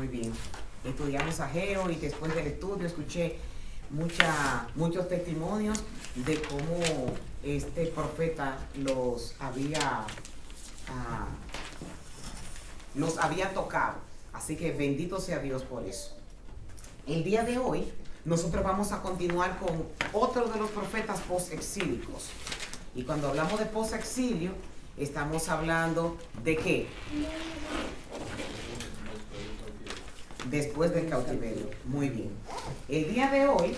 Muy bien. Estudiamos Ageo y después del estudio escuché muchos testimonios de cómo este profeta los había tocado. Así que bendito sea Dios por eso. El día de hoy nosotros vamos a continuar con otro de los profetas post-exílicos. Y cuando hablamos de post-exilio, estamos hablando de ¿qué? Después del cautiverio. Muy bien. El día de hoy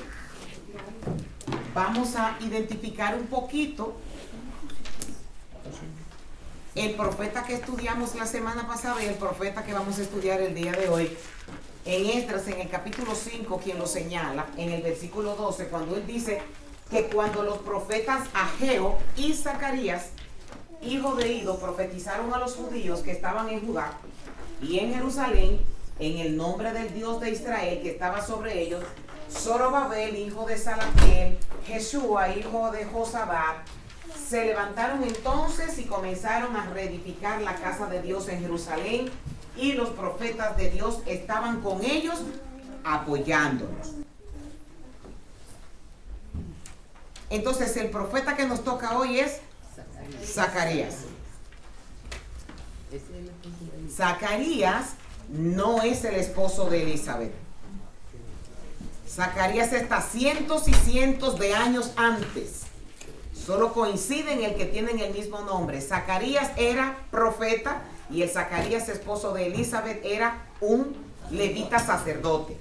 vamos a identificar un poquito el profeta que estudiamos la semana pasada y el profeta que vamos a estudiar el día de hoy. En Esdras, en el capítulo 5, quien lo señala, en el versículo 12, cuando él dice que cuando los profetas Ageo y Zacarías, hijo de Ido, profetizaron a los judíos que estaban en Judá y en Jerusalén, en el nombre del Dios de Israel que estaba sobre ellos, Zorobabel, hijo de Salatiel, Jesúa, hijo de Josabat, se levantaron entonces y comenzaron a reedificar la casa de Dios en Jerusalén, y los profetas de Dios estaban con ellos apoyándolos. Entonces el profeta que nos toca hoy es Zacarías. Zacarías no es el esposo de Elizabeth. Zacarías está cientos y cientos de años antes. Solo coinciden el que tienen el mismo nombre. Zacarías era profeta y el Zacarías, esposo de Elizabeth, era un levita sacerdote.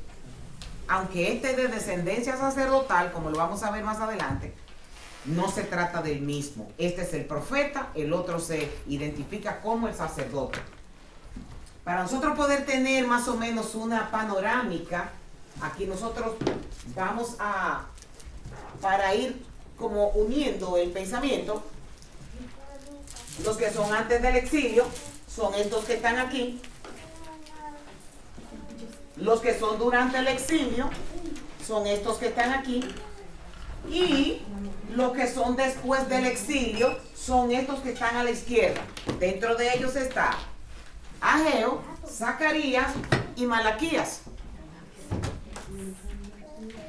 Aunque este es de descendencia sacerdotal, como lo vamos a ver más adelante, no se trata del mismo. Este es el profeta, el otro se identifica como el sacerdote. Para nosotros poder tener más o menos una panorámica, aquí nosotros vamos a, para ir como uniendo el pensamiento, los que son antes del exilio son estos que están aquí, los que son durante el exilio son estos que están aquí, y los que son después del exilio son estos que están a la izquierda. Dentro de ellos está Ageo, Zacarías y Malaquías.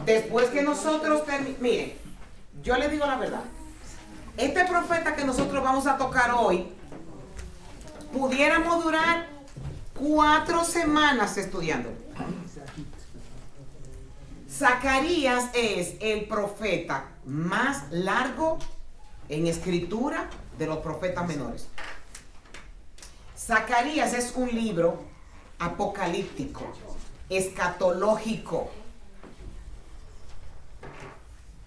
Después que nosotros miren, yo les digo la verdad, este profeta que nosotros vamos a tocar hoy, pudiéramos durar 4 semanas estudiándolo. Zacarías es el profeta más largo en escritura de los profetas menores. Zacarías es un libro apocalíptico, escatológico.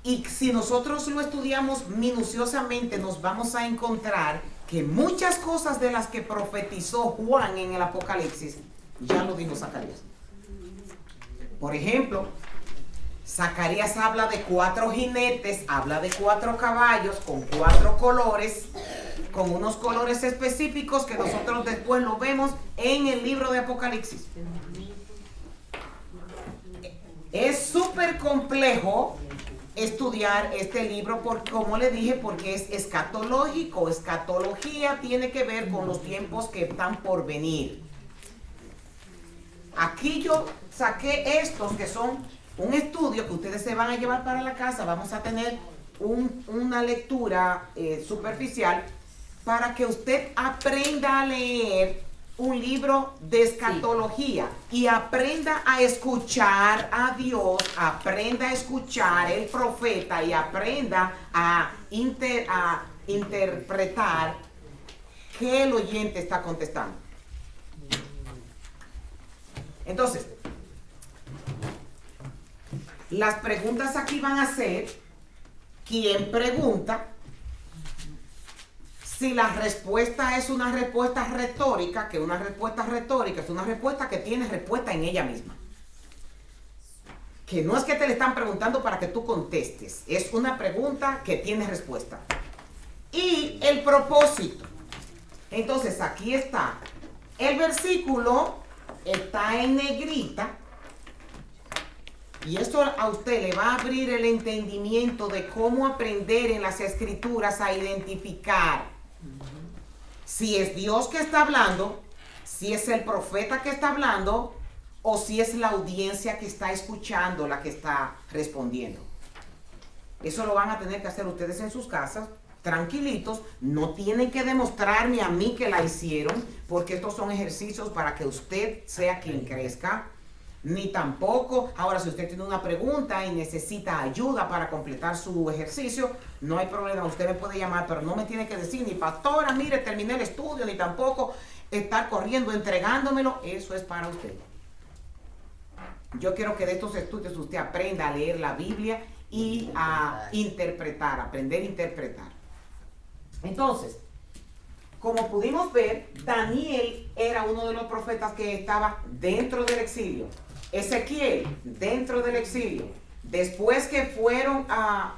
Y si nosotros lo estudiamos minuciosamente, nos vamos a encontrar que muchas cosas de las que profetizó Juan en el Apocalipsis, ya lo dijo Zacarías. Por ejemplo, Zacarías habla de 4 jinetes, habla de 4 caballos con 4 colores, con unos colores específicos que nosotros después lo vemos en el libro de Apocalipsis. Es súper complejo estudiar este libro, como le dije, porque es escatológico. Escatología tiene que ver con los tiempos que están por venir. Aquí yo saqué estos que son un estudio que ustedes se van a llevar para la casa. Vamos a tener una lectura superficial para que usted aprenda a leer un libro de escatología, sí, y aprenda a escuchar a Dios, aprenda a escuchar el profeta y aprenda a interpretar qué el oyente está contestando. Entonces, las preguntas aquí van a ser: ¿quién pregunta? Si la respuesta es una respuesta retórica, que una respuesta retórica es una respuesta que tiene respuesta en ella misma. Que no es que te le están preguntando para que tú contestes, es una pregunta que tiene respuesta. Y el propósito. Entonces aquí está. El versículo está en negrita. Y esto a usted le va a abrir el entendimiento de cómo aprender en las escrituras a identificar si es Dios que está hablando, si es el profeta que está hablando, o si es la audiencia que está escuchando la que está respondiendo. Eso lo van a tener que hacer ustedes en sus casas, tranquilitos. No tienen que demostrarme a mí que la hicieron, porque estos son ejercicios para que usted sea quien crezca. Ni tampoco, ahora si usted tiene una pregunta y necesita ayuda para completar su ejercicio, no hay problema, usted me puede llamar, pero no me tiene que decir ni pastora, mire, terminé el estudio, ni tampoco estar corriendo, entregándomelo. Eso es para usted. Yo quiero que de estos estudios usted aprenda a leer la Biblia y a interpretar, aprender a interpretar. Entonces, como pudimos ver, Daniel era uno de los profetas que estaba dentro del exilio. Ezequiel, dentro del exilio. Después que fueron a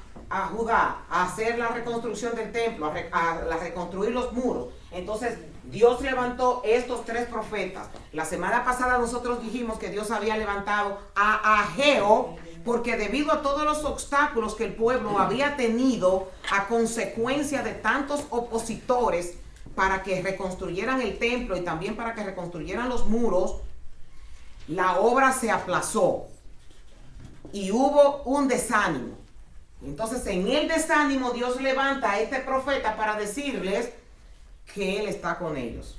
Judá a hacer la reconstrucción del templo, a reconstruir los muros, entonces Dios levantó estos tres profetas. La semana pasada nosotros dijimos que Dios había levantado a Ageo, porque debido a todos los obstáculos que el pueblo había tenido a consecuencia de tantos opositores para que reconstruyeran el templo y también para que reconstruyeran los muros, la obra se aplazó y hubo un desánimo. Entonces, en el desánimo, Dios levanta a este profeta para decirles que Él está con ellos,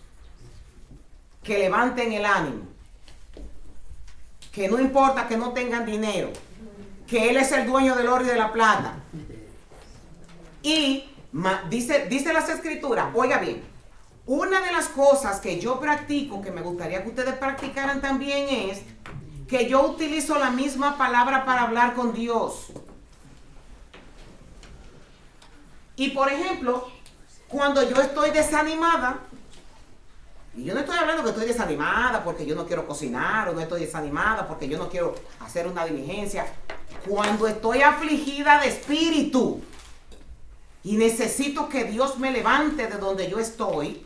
que levanten el ánimo, que no importa que no tengan dinero, que Él es el dueño del oro y de la plata. Y dice las Escrituras, oiga bien, una de las cosas que yo practico, que me gustaría que ustedes practicaran también, es que yo utilizo la misma palabra para hablar con Dios. Y por ejemplo, cuando yo estoy desanimada, y yo no estoy hablando que estoy desanimada porque yo no quiero cocinar, o no estoy desanimada porque yo no quiero hacer una diligencia. Cuando estoy afligida de espíritu y necesito que Dios me levante de donde yo estoy,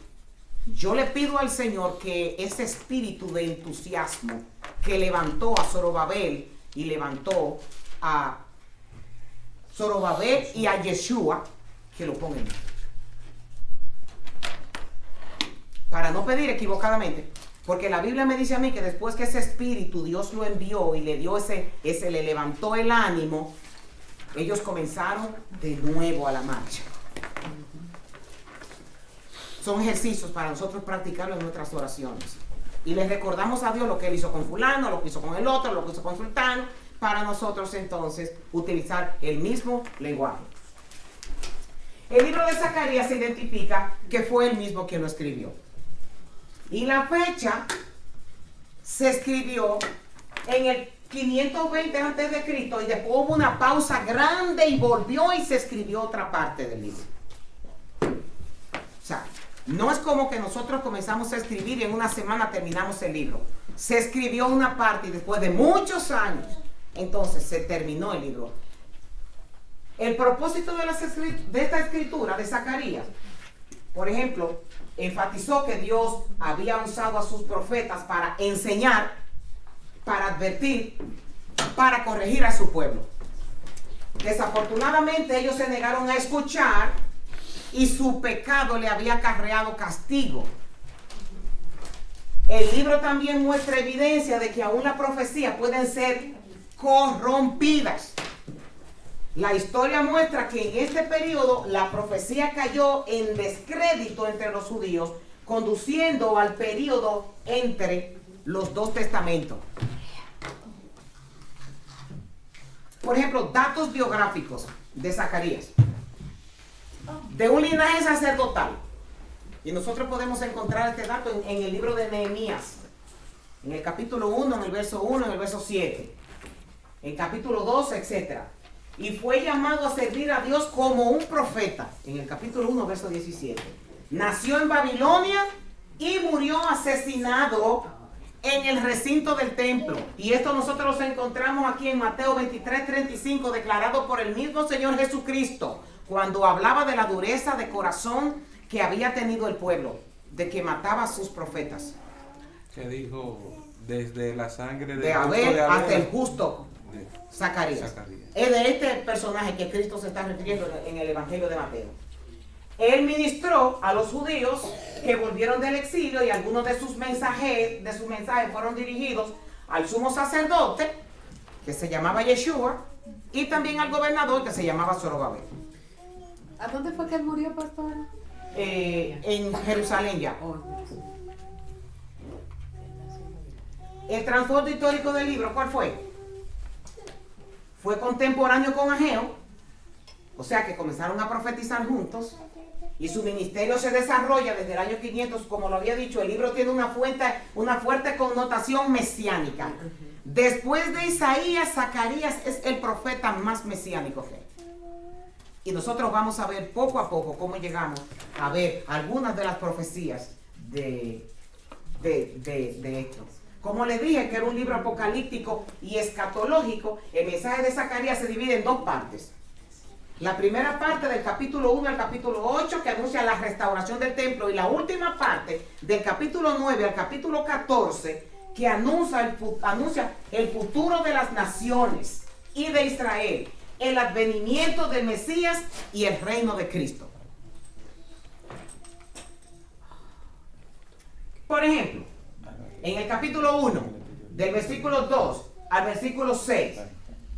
yo le pido al Señor que ese espíritu de entusiasmo que levantó a Zorobabel y levantó a Zorobabel y a Yeshua, que lo ponga en mí. Para no pedir equivocadamente, porque la Biblia me dice a mí que después que ese espíritu Dios lo envió y le dio le levantó el ánimo, ellos comenzaron de nuevo a la marcha. Son ejercicios para nosotros practicarlo en nuestras oraciones. Y les recordamos a Dios lo que Él hizo con fulano, lo que hizo con el otro, lo que hizo con sultano, para nosotros entonces utilizar el mismo lenguaje. El libro de Zacarías se identifica que fue él mismo quien lo escribió. Y la fecha se escribió en el 520 a.C. y después hubo una pausa grande y volvió y se escribió otra parte del libro. O sea, no es como que nosotros comenzamos a escribir y en una semana terminamos el libro. Se escribió una parte y después de muchos años, entonces se terminó el libro. El propósito de esta escritura de Zacarías, por ejemplo, enfatizó que Dios había usado a sus profetas para enseñar, para advertir, para corregir a su pueblo. Desafortunadamente ellos se negaron a escuchar y su pecado le había acarreado castigo. El libro también muestra evidencia de que aún las profecías pueden ser corrompidas. La historia muestra que en este periodo la profecía cayó en descrédito entre los judíos, conduciendo al periodo entre los dos testamentos. Por ejemplo, datos biográficos de Zacarías. De un linaje sacerdotal. Y nosotros podemos encontrar este dato en el libro de Nehemías. En el capítulo 1, en el verso 1, en el verso 7. En capítulo 2, etc. Y fue llamado a servir a Dios como un profeta. En el capítulo 1, verso 17. Nació en Babilonia y murió asesinado en el recinto del templo. Y esto nosotros lo encontramos aquí en Mateo 23:35, declarado por el mismo Señor Jesucristo, cuando hablaba de la dureza de corazón que había tenido el pueblo, de que mataba a sus profetas. Que dijo, desde la sangre de Abel hasta el justo Zacarías. Es de este personaje que Cristo se está refiriendo en el Evangelio de Mateo. Él ministró a los judíos que volvieron del exilio y algunos de sus mensajes fueron dirigidos al sumo sacerdote, que se llamaba Yeshua, y también al gobernador, que se llamaba Zorobabel. ¿A dónde fue que él murió, pastora? En Jerusalén ya. El trasfondo histórico del libro, ¿cuál fue? Fue contemporáneo con Ageo, o sea que comenzaron a profetizar juntos, y su ministerio se desarrolla desde el año 500, como lo había dicho, el libro tiene una fuerte connotación mesiánica. Después de Isaías, Zacarías es el profeta más mesiánico que hay. Y nosotros vamos a ver poco a poco cómo llegamos a ver algunas de las profecías de esto. Como les dije que era un libro apocalíptico y escatológico, el mensaje de Zacarías se divide en dos partes. La primera parte del capítulo 1 al capítulo 8, que anuncia la restauración del templo, y la última parte del capítulo 9 al capítulo 14, que anuncia el futuro de las naciones y de Israel, el advenimiento del Mesías y el reino de Cristo. Por ejemplo, en el capítulo 1, del versículo 2 al versículo 6,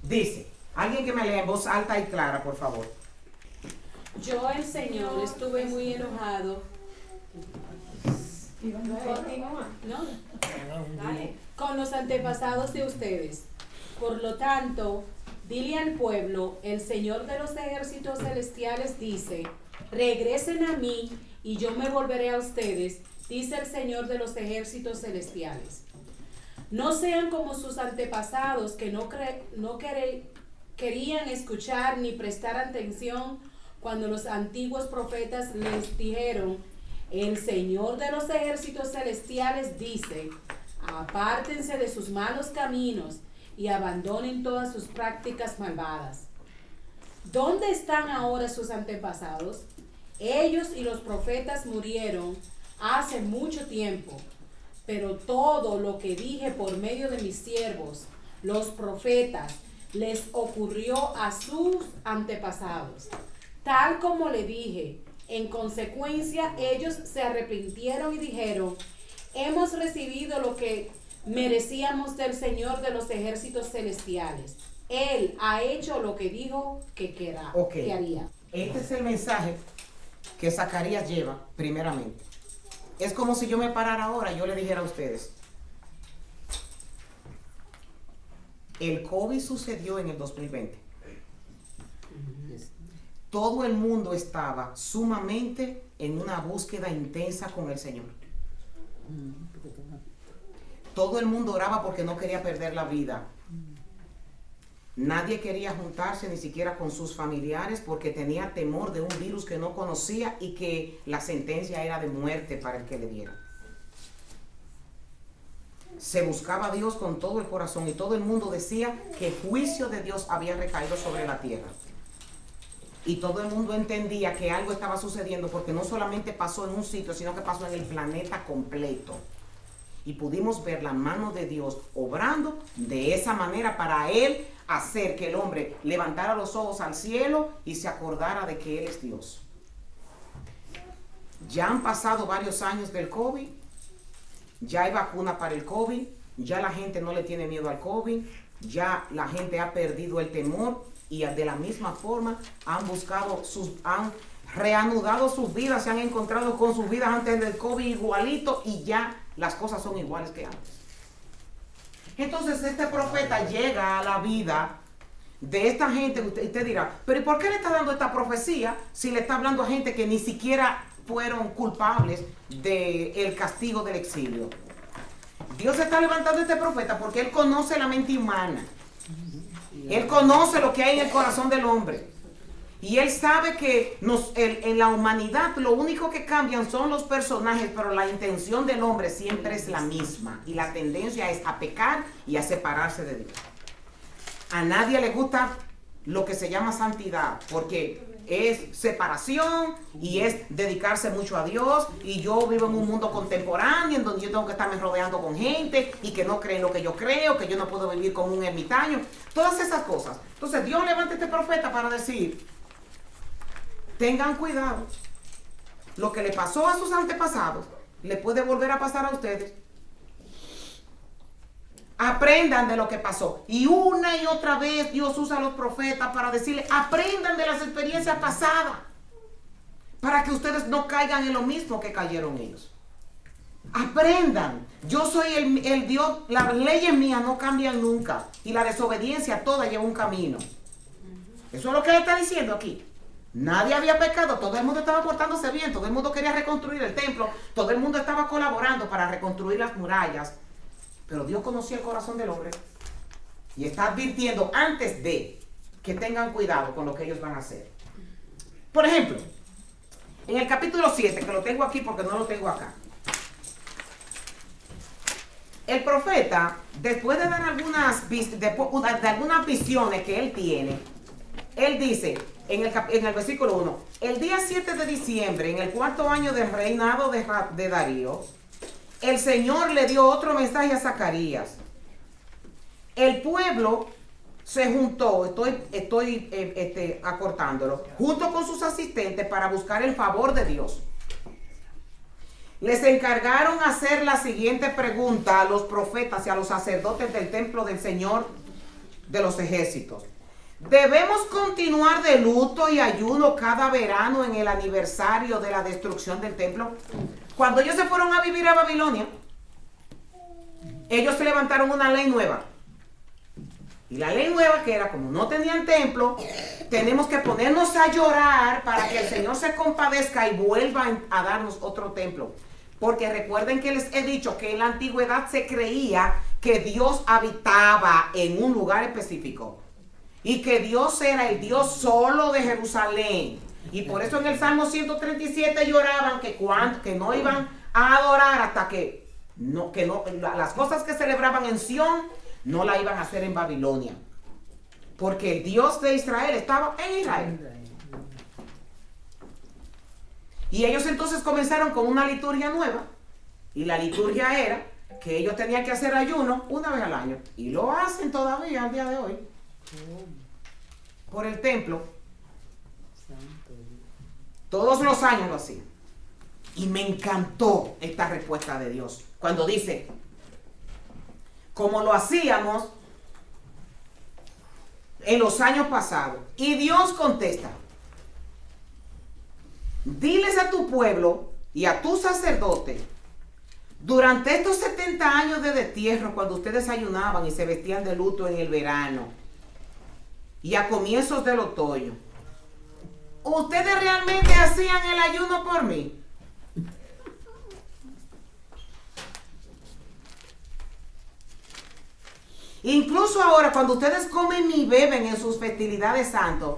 dice, alguien que me lea en voz alta y clara, por favor. Yo, el Señor, estuve muy enojado. Continúa. No, dale. Con los antepasados de ustedes. Por lo tanto, dile al pueblo, el Señor de los ejércitos celestiales dice, regresen a mí y yo me volveré a ustedes, dice el Señor de los ejércitos celestiales. No sean como sus antepasados que querían escuchar ni prestar atención cuando los antiguos profetas les dijeron, el Señor de los ejércitos celestiales dice, apártense de sus malos caminos y abandonen todas sus prácticas malvadas. ¿Dónde están ahora sus antepasados? Ellos y los profetas murieron hace mucho tiempo, pero todo lo que dije por medio de mis siervos, los profetas, les ocurrió a sus antepasados. Tal como le dije, en consecuencia ellos se arrepintieron y dijeron, hemos recibido lo que merecíamos del Señor de los ejércitos celestiales. Él ha hecho lo que dijo que haría. Este es el mensaje que Zacarías lleva primeramente. Es como si yo me parara ahora y yo le dijera a ustedes, el COVID sucedió en el 2020. Todo el mundo estaba sumamente en una búsqueda intensa con el Señor. Todo el mundo oraba porque no quería perder la vida. Nadie quería juntarse ni siquiera con sus familiares porque tenía temor de un virus que no conocía y que la sentencia era de muerte para el que le diera. Se buscaba a Dios con todo el corazón y todo el mundo decía que el juicio de Dios había recaído sobre la tierra. Y todo el mundo entendía que algo estaba sucediendo porque no solamente pasó en un sitio, sino que pasó en el planeta completo. Y pudimos ver la mano de Dios obrando de esa manera para Él hacer que el hombre levantara los ojos al cielo y se acordara de que Él es Dios. Ya han pasado varios años del COVID, ya hay vacuna para el COVID, ya la gente no le tiene miedo al COVID, ya la gente ha perdido el temor y de la misma forma han reanudado sus vidas, se han encontrado con sus vidas antes del COVID igualito y ya las cosas son iguales que antes. Entonces este profeta llega a la vida de esta gente. Usted dirá, pero ¿y por qué le está dando esta profecía si le está hablando a gente que ni siquiera fueron culpables del castigo del exilio? Dios está levantando a este profeta porque Él conoce la mente humana. Él conoce lo que hay en el corazón del hombre. Y Él sabe que en la humanidad lo único que cambian son los personajes, pero la intención del hombre siempre es la misma. Y la tendencia es a pecar y a separarse de Dios. A nadie le gusta lo que se llama santidad, porque es separación y es dedicarse mucho a Dios. Y yo vivo en un mundo contemporáneo en donde yo tengo que estarme rodeando con gente y que no creen lo que yo creo, que yo no puedo vivir como un ermitaño. Todas esas cosas. Entonces Dios levanta a este profeta para decir, tengan cuidado. Lo que le pasó a sus antepasados le puede volver a pasar a ustedes. Aprendan de lo que pasó. Y una y otra vez Dios usa a los profetas para decirles, aprendan de las experiencias pasadas, para que ustedes no caigan en lo mismo que cayeron ellos. Aprendan. Yo soy el Dios, las leyes mías no cambian nunca. Y la desobediencia toda lleva un camino. Eso es lo que él está diciendo aquí. Nadie había pecado, todo el mundo estaba portándose bien, todo el mundo quería reconstruir el templo, todo el mundo estaba colaborando para reconstruir las murallas. Pero Dios conocía el corazón del hombre y está advirtiendo antes de que tengan cuidado con lo que ellos van a hacer. Por ejemplo, en el capítulo 7, que lo tengo aquí porque no lo tengo acá. El profeta, después de dar algunas visiones que él tiene, él dice en el versículo 1, el día 7 de diciembre, en el 4º año del reinado de Darío, el Señor le dio otro mensaje a Zacarías. El pueblo se juntó, estoy acortándolo, junto con sus asistentes para buscar el favor de Dios. Les encargaron hacer la siguiente pregunta a los profetas y a los sacerdotes del templo del Señor de los ejércitos. ¿Debemos continuar de luto y ayuno cada verano en el aniversario de la destrucción del templo? Cuando ellos se fueron a vivir a Babilonia, ellos se levantaron una ley nueva. Y la ley nueva que era, como no tenían templo, tenemos que ponernos a llorar para que el Señor se compadezca y vuelva a darnos otro templo. Porque recuerden que les he dicho que en la antigüedad se creía que Dios habitaba en un lugar específico. Y que Dios era el Dios solo de Jerusalén. Y por eso en el Salmo 137 lloraban que no iban a adorar hasta que las cosas que celebraban en Sión no la iban a hacer en Babilonia. Porque el Dios de Israel estaba en Israel. Y ellos entonces comenzaron con una liturgia nueva. Y la liturgia era que ellos tenían que hacer ayuno una vez al año. Y lo hacen todavía al día de hoy. Por el templo. Todos los años lo hacían. Y me encantó esta respuesta de Dios. Cuando dice, como lo hacíamos en los años pasados. Y Dios contesta, diles a tu pueblo y a tu sacerdote, durante estos 70 años de destierro, cuando ustedes ayunaban y se vestían de luto en el verano y a comienzos del otoño, ¿ustedes realmente hacían el ayuno por mí? Incluso ahora, cuando ustedes comen y beben en sus festividades santas,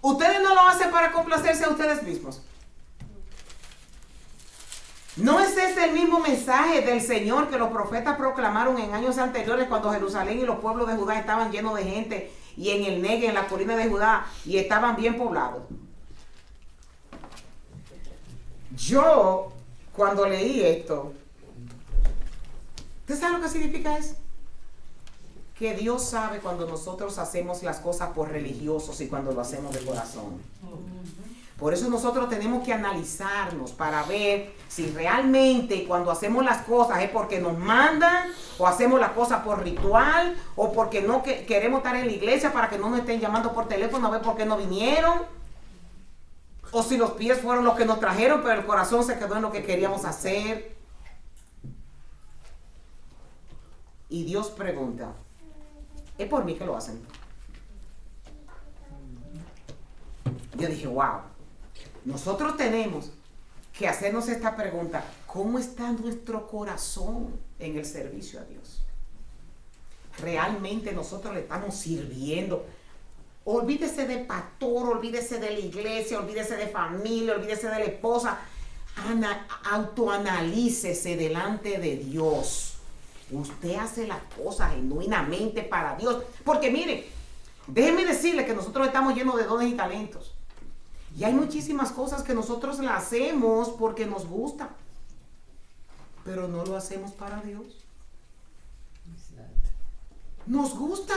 ustedes no lo hacen para complacerse a ustedes mismos. ¿No es este el mismo mensaje del Señor que los profetas proclamaron en años anteriores, cuando Jerusalén y los pueblos de Judá estaban llenos de gente, y en el Negue, en la colina de Judá, y estaban bien poblados? Yo, cuando leí esto, ¿usted sabe lo que significa eso? Que Dios sabe cuando nosotros hacemos las cosas por religiosos y cuando lo hacemos de corazón. Por eso nosotros tenemos que analizarnos para ver si realmente cuando hacemos las cosas es porque nos mandan, o hacemos las cosas por ritual, o porque no queremos estar en la iglesia para que no nos estén llamando por teléfono a ver por qué no vinieron, o si los pies fueron los que nos trajeron pero el corazón se quedó en lo que queríamos hacer. Y Dios pregunta, ¿es por mí que lo hacen? Yo dije, wow. Nosotros tenemos que hacernos esta pregunta: ¿cómo está nuestro corazón en el servicio a Dios? ¿Realmente nosotros le estamos sirviendo? Olvídese de pastor, olvídese de la iglesia, olvídese de familia, olvídese de la esposa. Autoanalícese delante de Dios. Usted hace las cosas genuinamente para Dios. Porque mire, déjeme decirle que nosotros estamos llenos de dones y talentos. Y hay muchísimas cosas que nosotros las hacemos porque nos gusta, pero no lo hacemos para Dios. Nos gusta.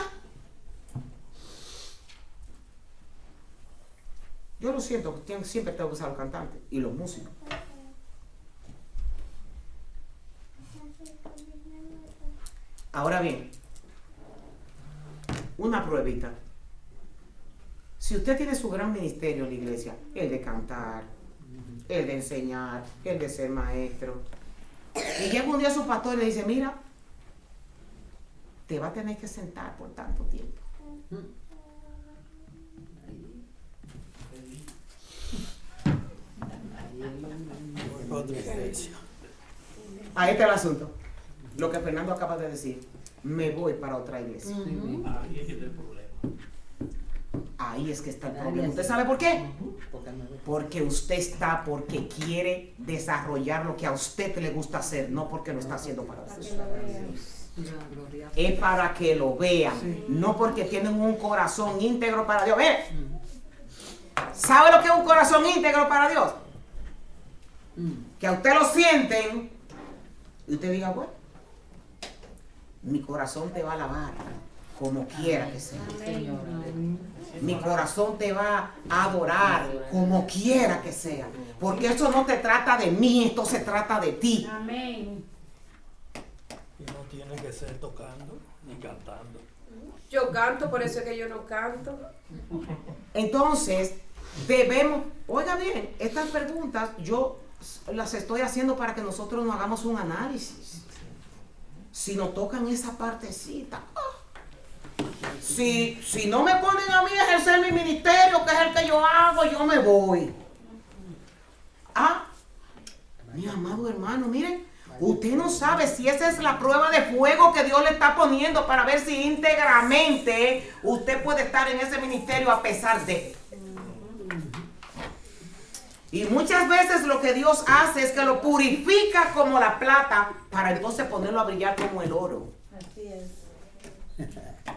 Yo lo siento, siempre tengo que usar los cantantes y los músicos. Ahora bien, una pruebita. Si usted tiene su gran ministerio en la iglesia, el de cantar, el de enseñar, el de ser maestro, y llega un día su pastor y le dice, mira, te va a tener que sentar por tanto tiempo. Ahí está el asunto. Lo que Fernando acaba de decir. Me voy para otra iglesia. Ahí es que está el problema. Ahí es que está el problema. ¿Usted sabe por qué? Porque usted está porque quiere desarrollar lo que a usted le gusta hacer, no porque lo está haciendo para usted. Es para que lo vean, no porque tienen un corazón íntegro para Dios. Ve, ¿sabe lo que es un corazón íntegro para Dios? Que a usted lo sienten y usted diga, bueno, mi corazón te va a alabar como quiera que sea. Mi corazón te va a adorar como quiera que sea. Porque esto no te trata de mí, esto se trata de ti. Amén. Y no tiene que ser tocando ni cantando. Yo canto, por eso es que yo no canto. Entonces, debemos, oiga bien, estas preguntas yo las estoy haciendo para que nosotros nos hagamos un análisis. Si nos tocan esa partecita, si no me ponen a mí a ejercer mi ministerio, que es el que yo hago, yo me voy. Mi amado hermano, miren, usted no sabe si esa es la prueba de fuego que Dios le está poniendo para ver si íntegramente usted puede estar en ese ministerio a pesar de. Y muchas veces lo que Dios hace es que lo purifica como la plata para entonces ponerlo a brillar como el oro. Así es.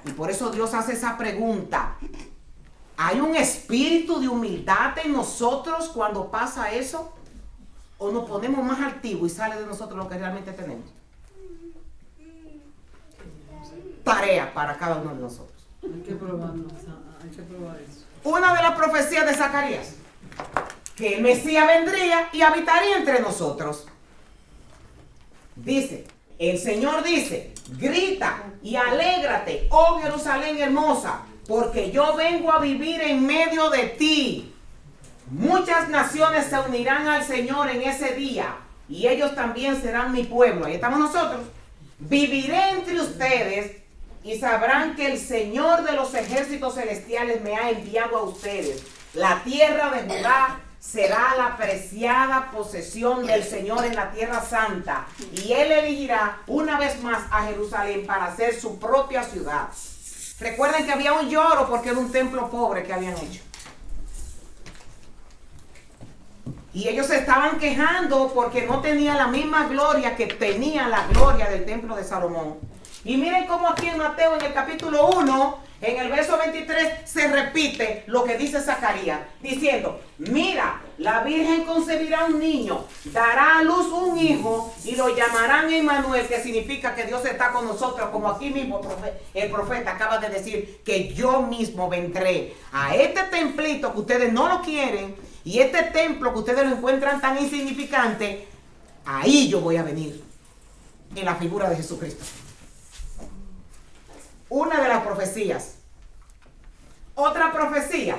Y por eso Dios hace esa pregunta. ¿Hay un espíritu de humildad en nosotros cuando pasa eso? ¿O nos ponemos más altivos y sale de nosotros lo que realmente tenemos? Tarea para cada uno de nosotros. Hay que probarlo, hay que probar eso. Una de las profecías de Zacarías, que el Mesías vendría y habitaría entre nosotros. Dice, el Señor dice, grita y alégrate, oh Jerusalén hermosa, porque yo vengo a vivir en medio de ti. Muchas naciones se unirán al Señor en ese día, y ellos también serán mi pueblo. Ahí estamos nosotros. Viviré entre ustedes y sabrán que el Señor de los ejércitos celestiales me ha enviado a ustedes. La tierra de Judá será la preciada posesión del Señor en la tierra santa, y Él elegirá una vez más a Jerusalén para hacer su propia ciudad. Recuerden que había un lloro porque era un templo pobre que habían hecho. Y ellos se estaban quejando porque no tenía la misma gloria que tenía la gloria del templo de Salomón. Y miren cómo aquí en Mateo, en el capítulo 1, en el verso 23, se repite lo que dice Zacarías, diciendo, mira, la Virgen concebirá un niño, dará a luz un hijo y lo llamarán Emmanuel, que significa que Dios está con nosotros, como aquí mismo el profeta acaba de decir, que yo mismo vendré a este templito que ustedes no lo quieren, y este templo que ustedes lo encuentran tan insignificante, ahí yo voy a venir, en la figura de Jesucristo. Una de las profecías. Otra profecía,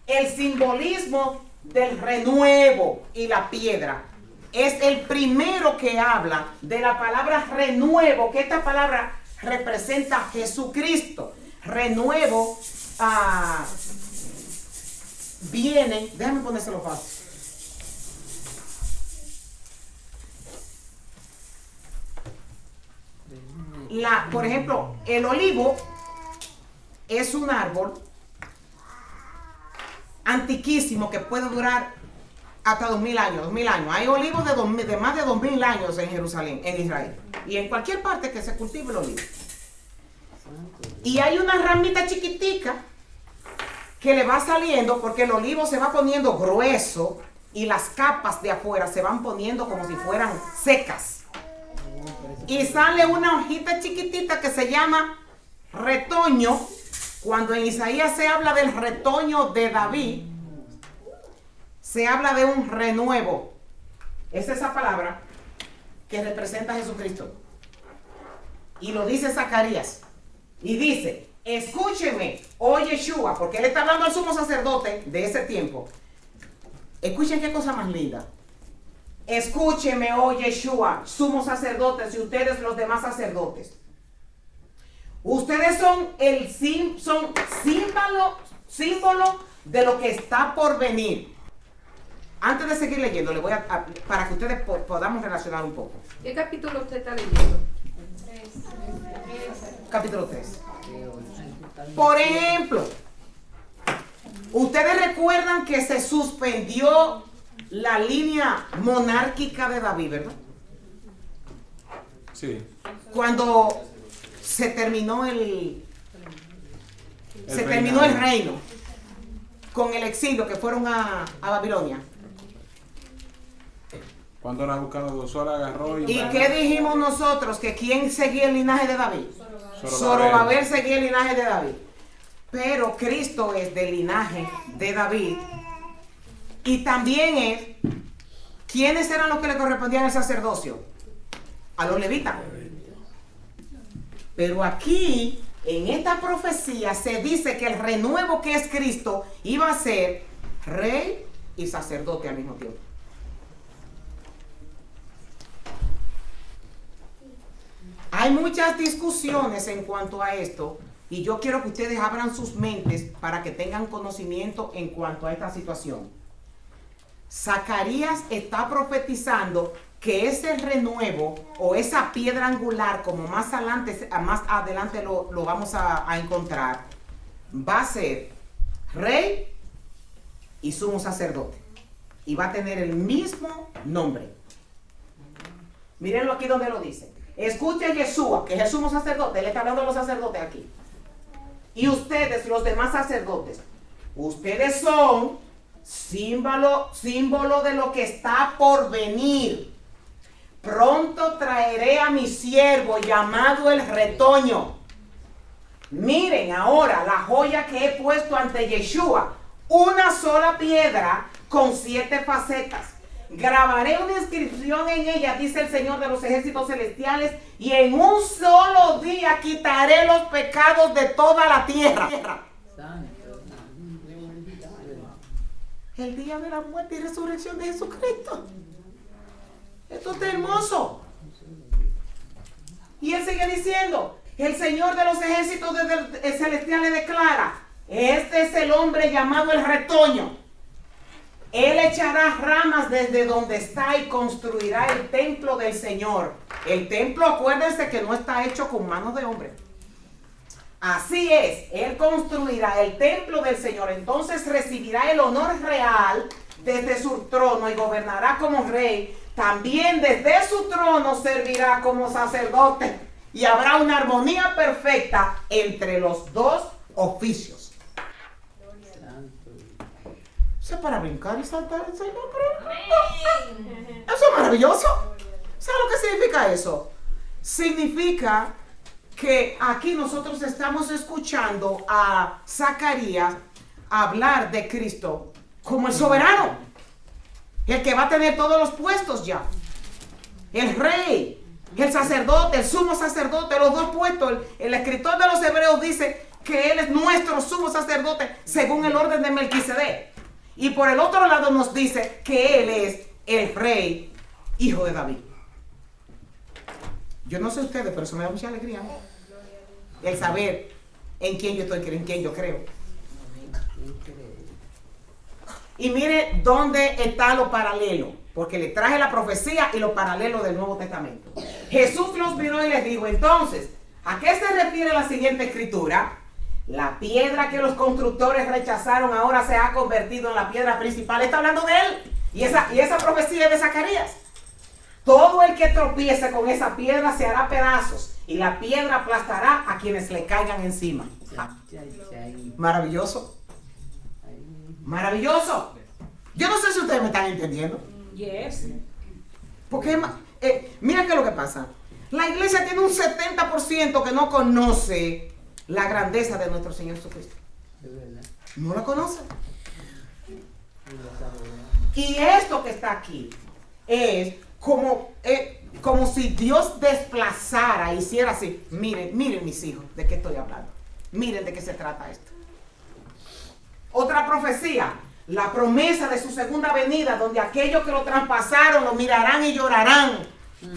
el simbolismo del renuevo y la piedra. Es el primero que habla de la palabra renuevo, que esta palabra representa a Jesucristo. Renuevo viene, déjame ponérselo fácil. Por ejemplo, el olivo es un árbol antiquísimo que puede durar hasta 2000 años. Hay olivos de más de 2000 años en Jerusalén, en Israel, y en cualquier parte que se cultive el olivo. Y hay una ramita chiquitica que le va saliendo porque el olivo se va poniendo grueso y las capas de afuera se van poniendo como si fueran secas. Y sale una hojita chiquitita que se llama retoño. Cuando en Isaías se habla del retoño de David, se habla de un renuevo. Es esa palabra que representa a Jesucristo. Y lo dice Zacarías. Y dice, escúcheme, oh Yeshua, porque él está hablando al sumo sacerdote de ese tiempo. Escuchen qué cosa más linda. Escúcheme, oh Yeshua, sumo sacerdote, y ustedes los demás sacerdotes. Ustedes son símbolo de lo que está por venir. Antes de seguir leyendo, le voy para que ustedes podamos relacionar un poco. ¿Qué capítulo usted está leyendo? Capítulo 3. Por ejemplo, ustedes recuerdan que se suspendió la línea monárquica de David, ¿verdad? Sí. Cuando se terminó el reino con el exilio que fueron a Babilonia. Cuando Nabucodonosor agarró ¿Y qué dijimos nosotros? Que quién seguía el linaje de David. Zorobabel. Zorobabel seguía el linaje de David. Pero Cristo es del linaje de David. Y también es, ¿quiénes eran los que le correspondían al sacerdocio? A los levitas. Pero aquí, en esta profecía, se dice que el renuevo que es Cristo iba a ser rey y sacerdote al mismo tiempo. Hay muchas discusiones en cuanto a esto y yo quiero que ustedes abran sus mentes para que tengan conocimiento en cuanto a esta situación. Zacarías está profetizando que ese renuevo o esa piedra angular, como más adelante lo vamos a encontrar, va a ser rey y sumo sacerdote y va a tener el mismo nombre. Mírenlo aquí donde lo dice. Escuche a Yeshua, que es el sumo sacerdote. Él está hablando de los sacerdotes aquí. Y ustedes, los demás sacerdotes, ustedes son símbolo de lo que está por venir. Pronto traeré a mi siervo llamado el retoño. Miren ahora la joya que he puesto ante Yeshua. Una sola piedra con 7 facetas. Grabaré una inscripción en ella, dice el Señor de los ejércitos celestiales, y en un solo día quitaré los pecados de toda la tierra. El día de la muerte y resurrección de Jesucristo. Esto está hermoso. Y él sigue diciendo, el Señor de los ejércitos celestiales declara, este es el hombre llamado el retoño. Él echará ramas desde donde está y construirá el templo del Señor. El templo, acuérdense que no está hecho con manos de hombre. Así es, Él construirá el templo del Señor. Entonces recibirá el honor real desde su trono y gobernará como rey. También desde su trono servirá como sacerdote. Y habrá una armonía perfecta entre los dos oficios. Eso es para brincar y saltar el Señor. Eso es maravilloso. ¿Sabe lo que significa eso? Significa que aquí nosotros estamos escuchando a Zacarías hablar de Cristo como el soberano, el que va a tener todos los puestos ya, el rey, el sacerdote, el sumo sacerdote, los dos puestos. El escritor de los Hebreos dice que él es nuestro sumo sacerdote según el orden de Melquisedec. Y por el otro lado nos dice que él es el rey, hijo de David. Yo no sé ustedes, pero eso me da mucha alegría, ¿no? El saber en quién yo estoy, en quién yo creo. Y mire dónde está lo paralelo, porque le traje la profecía y lo paralelo del Nuevo Testamento. Jesús los miró y les dijo, entonces, ¿a qué se refiere la siguiente escritura? La piedra que los constructores rechazaron ahora se ha convertido en la piedra principal. Está hablando de él. Y esa profecía es de Zacarías. Todo el que tropiece con esa piedra se hará pedazos y la piedra aplastará a quienes le caigan encima. Maravilloso. Maravilloso. Yo no sé si ustedes me están entendiendo. Yes. Porque mira qué es lo que pasa. La iglesia tiene un 70% que no conoce la grandeza de nuestro Señor Jesucristo. No la conoce. Y esto que está aquí es como como si Dios desplazara, hiciera así. Miren mis hijos, ¿de qué estoy hablando? Miren de qué se trata esto. Otra profecía, la promesa de su segunda venida, donde aquellos que lo traspasaron lo mirarán y llorarán.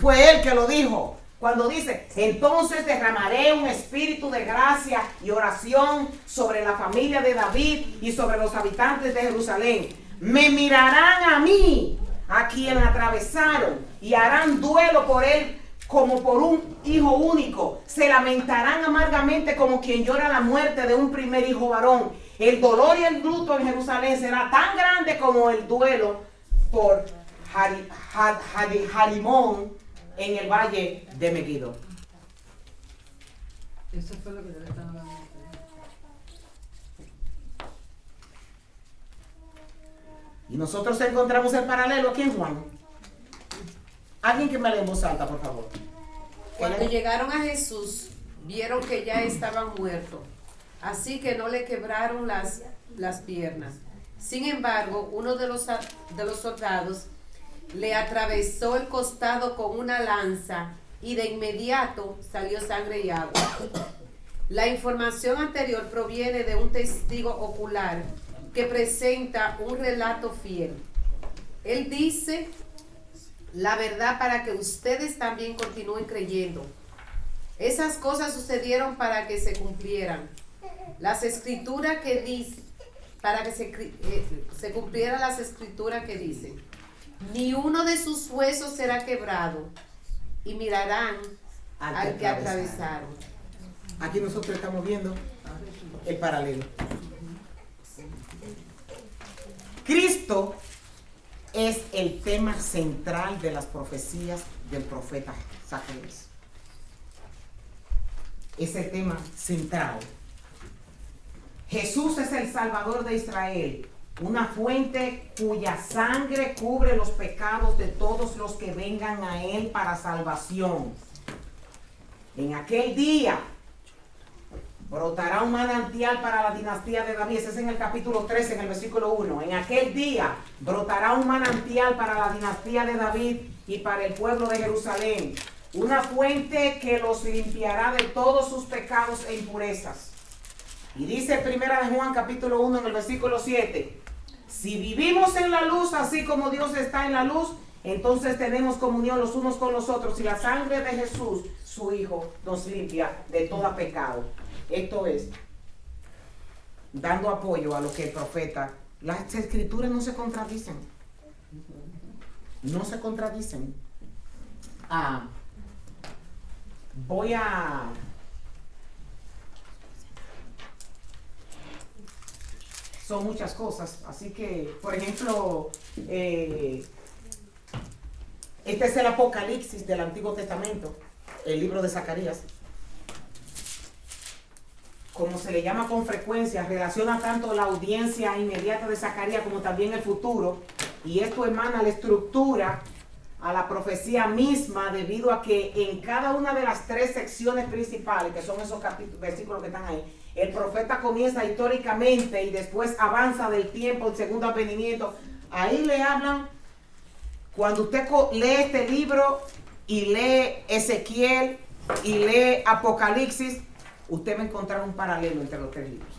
Fue él que lo dijo. Cuando dice, entonces derramaré un espíritu de gracia y oración sobre la familia de David y sobre los habitantes de Jerusalén. Me mirarán a mí, a quien atravesaron, y harán duelo por él como por un hijo único. Se lamentarán amargamente como quien llora la muerte de un primer hijo varón. El dolor y el luto en Jerusalén será tan grande como el duelo por Jarimón en el valle de Megiddo. Eso fue lo que yo le estaba hablando. Y nosotros encontramos el paralelo aquí en Juan. Alguien que me lea en voz alta, por favor. Cuando llegaron a Jesús, vieron que ya estaba muerto, así que no le quebraron las piernas. Sin embargo, uno de los soldados le atravesó el costado con una lanza y de inmediato salió sangre y agua. La información anterior proviene de un testigo ocular que presenta un relato fiel. Él dice la verdad para que ustedes también continúen creyendo. Esas cosas sucedieron para que se cumplieran las escrituras que dicen, para que se cumplieran las escrituras que dicen: ni uno de sus huesos será quebrado, y mirarán al que atravesaron. Aquí nosotros estamos viendo el paralelo. Cristo es el tema central de las profecías del profeta Zacarías. Es el tema central. Jesús es el Salvador de Israel, una fuente cuya sangre cubre los pecados de todos los que vengan a Él para salvación. En aquel día brotará un manantial para la dinastía de David. Ese es en el capítulo 13, en el versículo 1. En aquel día brotará un manantial para la dinastía de David y para el pueblo de Jerusalén. Una fuente que los limpiará de todos sus pecados e impurezas. Y dice primera de Juan capítulo 1 en el versículo 7. Si vivimos en la luz así como Dios está en la luz, entonces tenemos comunión los unos con los otros. Y la sangre de Jesús, su Hijo, nos limpia de todo pecado. Esto es, dando apoyo a lo que el profeta, las escrituras no se contradicen. No se contradicen. Son muchas cosas, así que, por ejemplo, este es el Apocalipsis del Antiguo Testamento, el libro de Zacarías. Como se le llama con frecuencia, relaciona tanto la audiencia inmediata de Zacarías como también el futuro, y esto emana la estructura a la profecía misma, debido a que en cada una de las tres secciones principales, que son esos versículos que están ahí, el profeta comienza históricamente y después avanza del tiempo, el segundo advenimiento. Ahí le hablan, cuando usted lee este libro y lee Ezequiel y lee Apocalipsis, usted va a encontrar un paralelo entre los tres libros.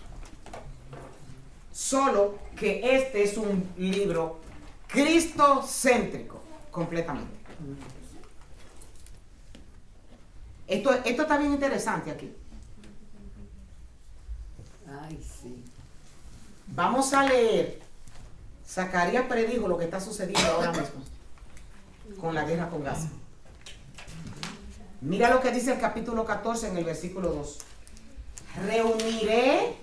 Solo que este es un libro cristocéntrico, completamente. Esto está bien interesante aquí. Ay, sí. Vamos a leer. Zacarías predijo lo que está sucediendo ahora mismo con la guerra con Gaza. Mira lo que dice el capítulo 14 en el versículo 2. Reuniré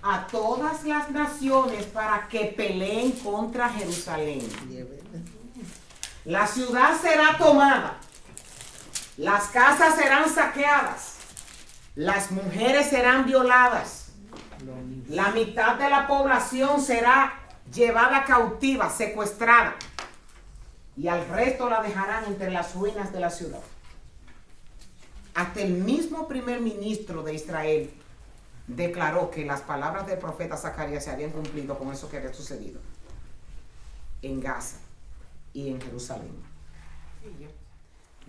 a todas las naciones para que peleen contra Jerusalén. La ciudad será tomada, las casas serán saqueadas, las mujeres serán violadas, la mitad de la población será llevada cautiva, secuestrada, y al resto la dejarán entre las ruinas de la ciudad. Hasta el mismo primer ministro de Israel declaró que las palabras del profeta Zacarías se habían cumplido con eso que había sucedido en Gaza y en Jerusalén.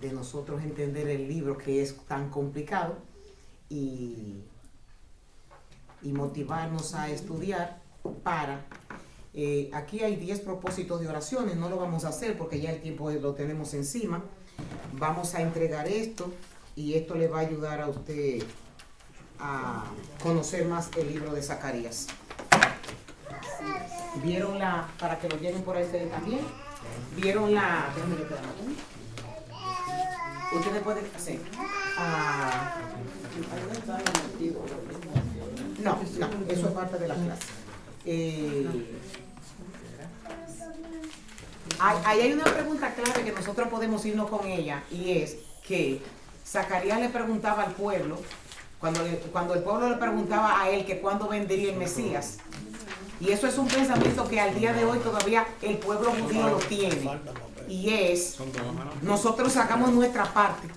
de nosotros entender el libro que es tan complicado y motivarnos a estudiar para... aquí hay 10 propósitos de oraciones, no lo vamos a hacer porque ya el tiempo lo tenemos encima. Vamos a entregar esto y esto le va a ayudar a usted a conocer más el libro de Zacarías. ¿Vieron la, para que lo lleven por ahí ustedes también? ¿Vieron la... Ustedes pueden hacer... no, eso es parte de la clase. Ahí hay una pregunta clave que nosotros podemos irnos con ella, y es que Zacarías le preguntaba al pueblo, cuando el pueblo le preguntaba a él que cuándo vendría el Mesías, y eso es un pensamiento que al día de hoy todavía el pueblo judío lo tiene, y es, nosotros sacamos nuestra parte,